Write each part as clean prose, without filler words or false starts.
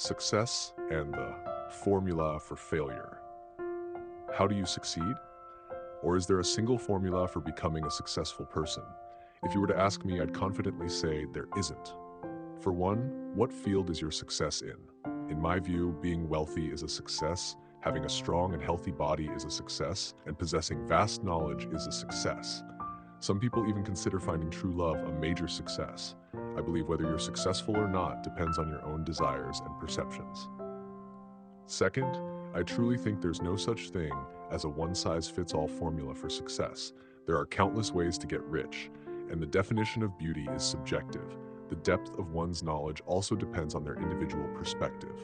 Success and the formula for failure. How do you succeed? Or is there a single formula for becoming a successful person? If you were to ask me, I'd confidently say there isn't. For one, what field is your success in? In my view, being wealthy is a success, having a strong and healthy body is a success, and possessing vast knowledge is a success. Some people even consider finding true love a major success. I believe whether you're successful or not depends on your own desires and perceptions. Second, I truly think there's no such thing as a one-size-fits-all formula for success. There are countless ways to get rich, and the definition of beauty is subjective. The depth of one's knowledge also depends on their individual perspective.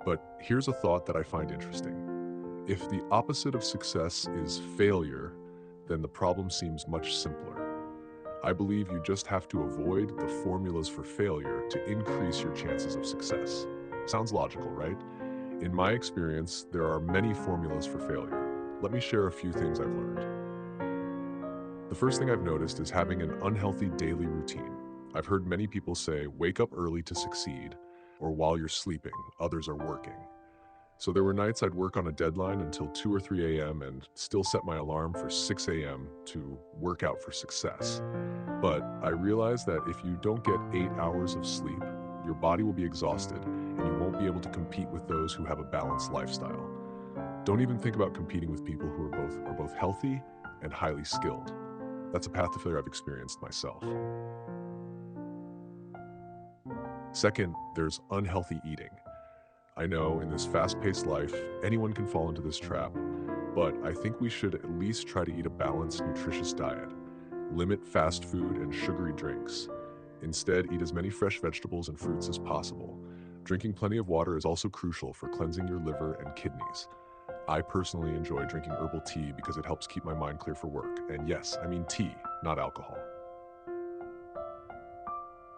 But here's a thought that I find interesting. If the opposite of success is failure, then the problem seems much simpler. I believe you just have to avoid the formulas for failure to increase your chances of success. Sounds logical, right? In my experience, there are many formulas for failure. Let me share a few things I've learned. The first thing I've noticed is having an unhealthy daily routine. I've heard many people say, wake up early to succeed, or while you're sleeping, others are working. So there were nights I'd work on a deadline until 2 or 3 a.m. and still set my alarm for 6 a.m. to work out for success. But I realized that if you don't get 8 hours of sleep, your body will be exhausted and you won't be able to compete with those who have a balanced lifestyle. Don't even think about competing with people who are both healthy and highly skilled. That's a path to failure I've experienced myself. Second, there's unhealthy eating. I know in this fast-paced life, anyone can fall into this trap, but I think we should at least try to eat a balanced, nutritious diet. Limit fast food and sugary drinks. Instead, eat as many fresh vegetables and fruits as possible. Drinking plenty of water is also crucial for cleansing your liver and kidneys. I personally enjoy drinking herbal tea because it helps keep my mind clear for work. And yes, I mean tea, not alcohol.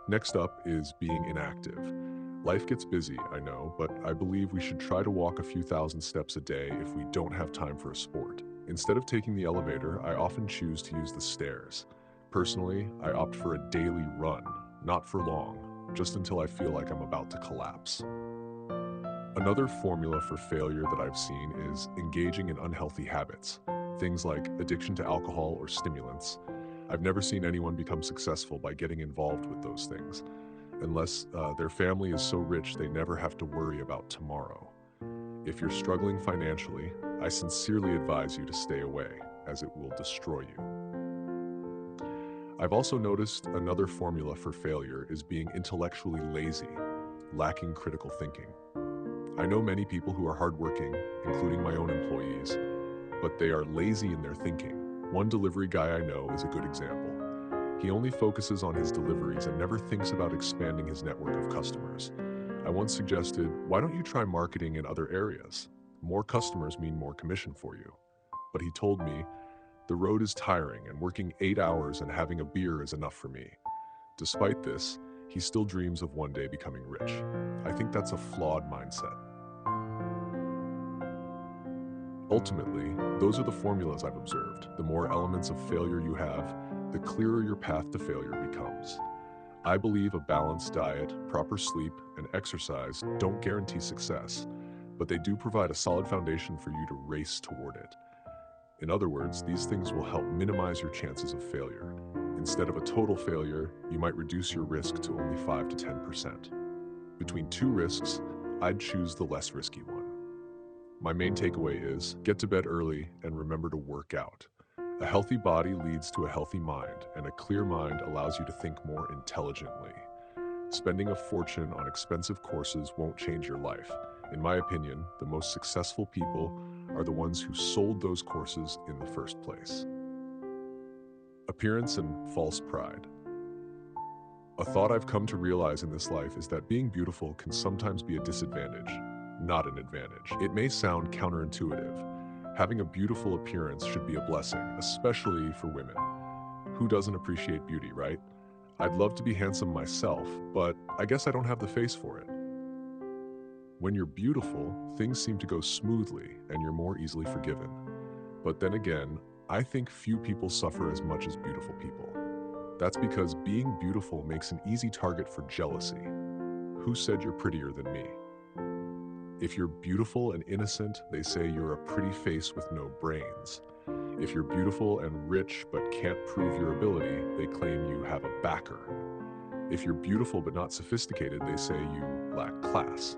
Next up is being inactive. Life gets busy, I know, but I believe we should try to walk a few thousand steps a day if we don't have time for a sport. Instead of taking the elevator, I often choose to use the stairs. Personally, I opt for a daily run, not for long, just until I feel like I'm about to collapse. Another formula for failure that I've seen is engaging in unhealthy habits, things like addiction to alcohol or stimulants. I've never seen anyone become successful by getting involved with those things, unless their family is so rich they never have to worry about tomorrow. If you're struggling financially, I sincerely advise you to stay away, as it will destroy you. I've also noticed another formula for failure is being intellectually lazy, lacking critical thinking. I know many people who are hardworking, including my own employees, but they are lazy in their thinking. One delivery guy I know is a good example. He only focuses on his deliveries and never thinks about expanding his network of customers. I once suggested, why don't you try marketing in other areas? More customers mean more commission for you. But he told me, the road is tiring and working 8 hours and having a beer is enough for me. Despite this, he still dreams of one day becoming rich. I think that's a flawed mindset. Ultimately, those are the formulas I've observed. The more elements of failure you have, the clearer your path to failure becomes. I believe a balanced diet, proper sleep, and exercise don't guarantee success, but they do provide a solid foundation for you to race toward it. In other words, these things will help minimize your chances of failure. Instead of a total failure, you might reduce your risk to only 5 to 10%. Between two risks, I'd choose the less risky one. My main takeaway is, get to bed early and remember to work out. A healthy body leads to a healthy mind, and a clear mind allows you to think more intelligently. Spending a fortune on expensive courses won't change your life. In my opinion, the most successful people are the ones who sold those courses in the first place. Appearance and false pride. A thought I've come to realize in this life is that being beautiful can sometimes be a disadvantage, not an advantage. It may sound counterintuitive. Having a beautiful appearance should be a blessing, especially for women. Who doesn't appreciate beauty, right? I'd love to be handsome myself, but I guess I don't have the face for it. When you're beautiful, things seem to go smoothly and you're more easily forgiven. But then again, I think few people suffer as much as beautiful people. That's because being beautiful makes an easy target for jealousy. who said you're prettier than me? If you're beautiful and innocent, they say you're a pretty face with no brains. If you're beautiful and rich but can't prove your ability, they claim you have a backer. If you're beautiful but not sophisticated, they say you lack class.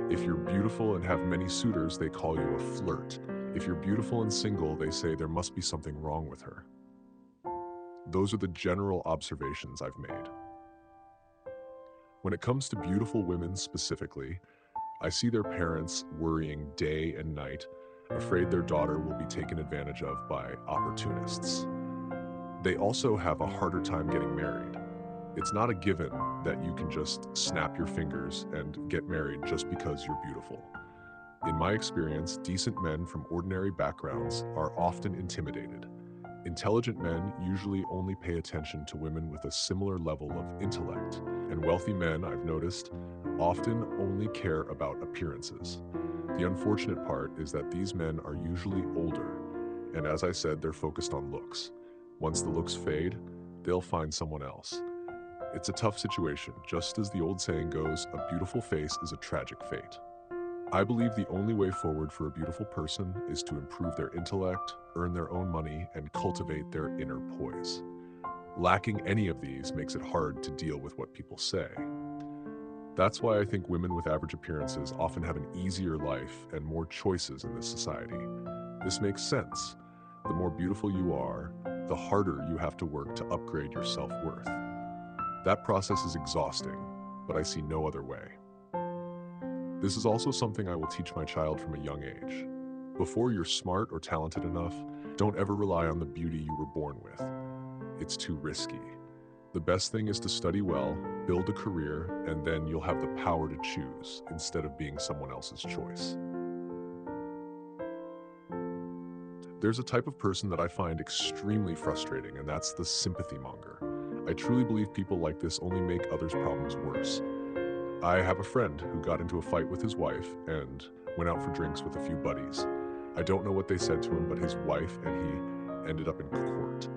If you're beautiful and have many suitors, they call you a flirt. If you're beautiful and single, they say there must be something wrong with her. Those are the general observations I've made. When it comes to beautiful women specifically, I see their parents worrying day and night, afraid their daughter will be taken advantage of by opportunists. They also have a harder time getting married. It's not a given that you can just snap your fingers and get married just because you're beautiful. In my experience, decent men from ordinary backgrounds are often intimidated. Intelligent men usually only pay attention to women with a similar level of intellect, and wealthy men, I've noticed, often only care about appearances. The unfortunate part is that these men are usually older, and as I said, they're focused on looks. Once the looks fade, they'll find someone else. It's a tough situation. Just as the old saying goes, a beautiful face is a tragic fate. I believe the only way forward for a beautiful person is to improve their intellect, earn their own money, and cultivate their inner poise. Lacking any of these makes it hard to deal with what people say. That's why I think women with average appearances often have an easier life and more choices in this society. This makes sense. The more beautiful you are, the harder you have to work to upgrade your self-worth. That process is exhausting, but I see no other way. This is also something I will teach my child from a young age. Before you're smart or talented enough, don't ever rely on the beauty you were born with. It's too risky. The best thing is to study well, build a career, and then you'll have the power to choose instead of being someone else's choice. There's a type of person that I find extremely frustrating, and that's the sympathy monger. I truly believe people like this only make others' problems worse. I have a friend who got into a fight with his wife and went out for drinks with a few buddies. I don't know what they said to him, but his wife and he ended up in court.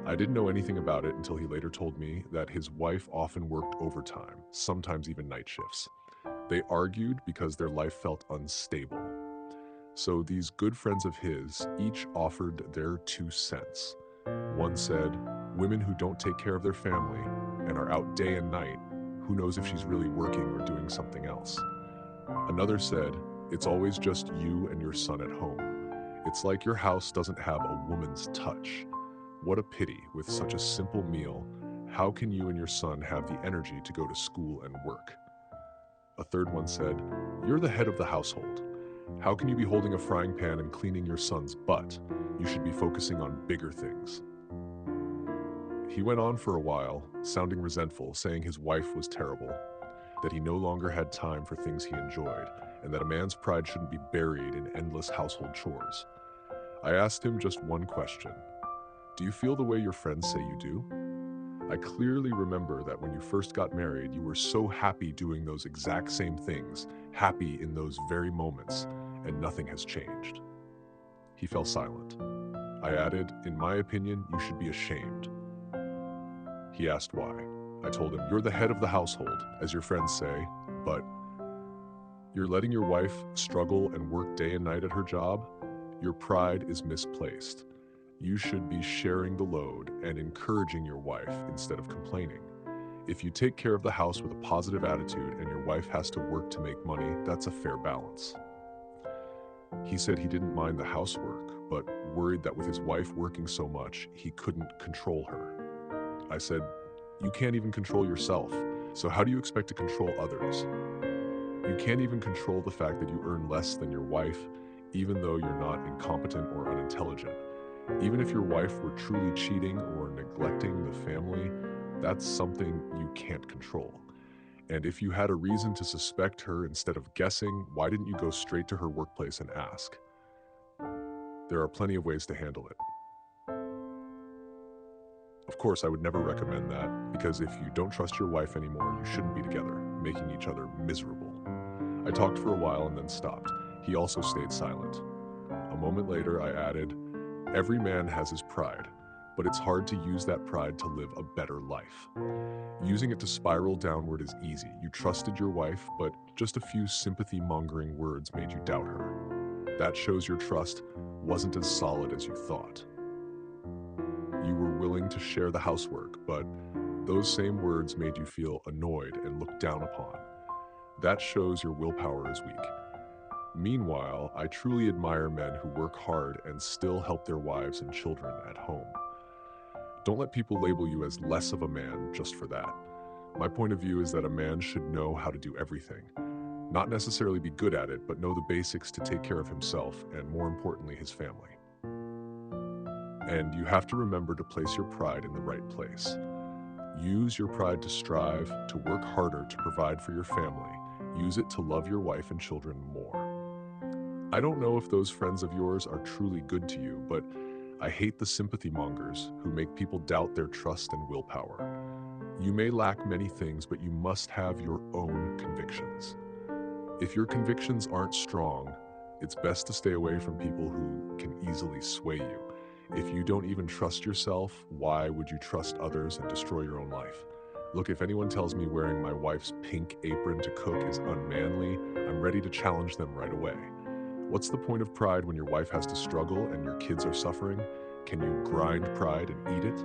I didn't know anything about it until he later told me that his wife often worked overtime, sometimes even night shifts. They argued because their life felt unstable. So these good friends of his each offered their 2 cents. One said, women who don't take care of their family and are out day and night, who knows if she's really working or doing something else? Another said, it's always just you and your son at home. It's like your house doesn't have a woman's touch. What a pity, with such a simple meal, how can you and your son have the energy to go to school and work? A third one said, you're the head of the household. How can you be holding a frying pan and cleaning your son's butt? You should be focusing on bigger things. He went on for a while, sounding resentful, saying his wife was terrible, that he no longer had time for things he enjoyed, and that a man's pride shouldn't be buried in endless household chores. I asked him just one question. Do you feel the way your friends say you do? I clearly remember that when you first got married, you were so happy doing those exact same things, happy in those very moments, and nothing has changed. He fell silent. I added, in my opinion, you should be ashamed. He asked why. I told him, you're the head of the household, as your friends say, but you're letting your wife struggle and work day and night at her job? Your pride is misplaced. You should be sharing the load and encouraging your wife instead of complaining. If you take care of the house with a positive attitude and your wife has to work to make money, that's a fair balance. He said he didn't mind the housework, but worried that with his wife working so much, he couldn't control her. I said, you can't even control yourself, so how do you expect to control others? You can't even control the fact that you earn less than your wife, even though you're not incompetent or unintelligent. Even if your wife were truly cheating or neglecting the family, that's something you can't control. And if you had a reason to suspect her instead of guessing, why didn't you go straight to her workplace and ask? There are plenty of ways to handle it. Of course, I would never recommend that, because if you don't trust your wife anymore, you shouldn't be together, making each other miserable. I talked for a while and then stopped. He also stayed silent. A moment later, I added, every man has his pride. but it's hard to use that pride to live a better life. Using it to spiral downward is easy. You trusted your wife, but just a few sympathy-mongering words made you doubt her. That shows your trust wasn't as solid as you thought. You were willing to share the housework, but those same words made you feel annoyed and looked down upon. That shows your willpower is weak. Meanwhile, I truly admire men who work hard and still help their wives and children at home. Don't let people label you as less of a man just for that. My point of view is that a man should know how to do everything. Not necessarily be good at it, but know the basics to take care of himself and, more importantly, his family. And you have to remember to place your pride in the right place. Use your pride to strive, to work harder to provide for your family. Use it to love your wife and children more. I don't know if those friends of yours are truly good to you, but I hate the sympathy mongers who make people doubt their trust and willpower. You may lack many things, but you must have your own convictions. If your convictions aren't strong, it's best to stay away from people who can easily sway you. If you don't even trust yourself, why would you trust others and destroy your own life? Look, if anyone tells me wearing my wife's pink apron to cook is unmanly, I'm ready to challenge them right away. What's the point of pride when your wife has to struggle and your kids are suffering? Can you grind pride and eat it?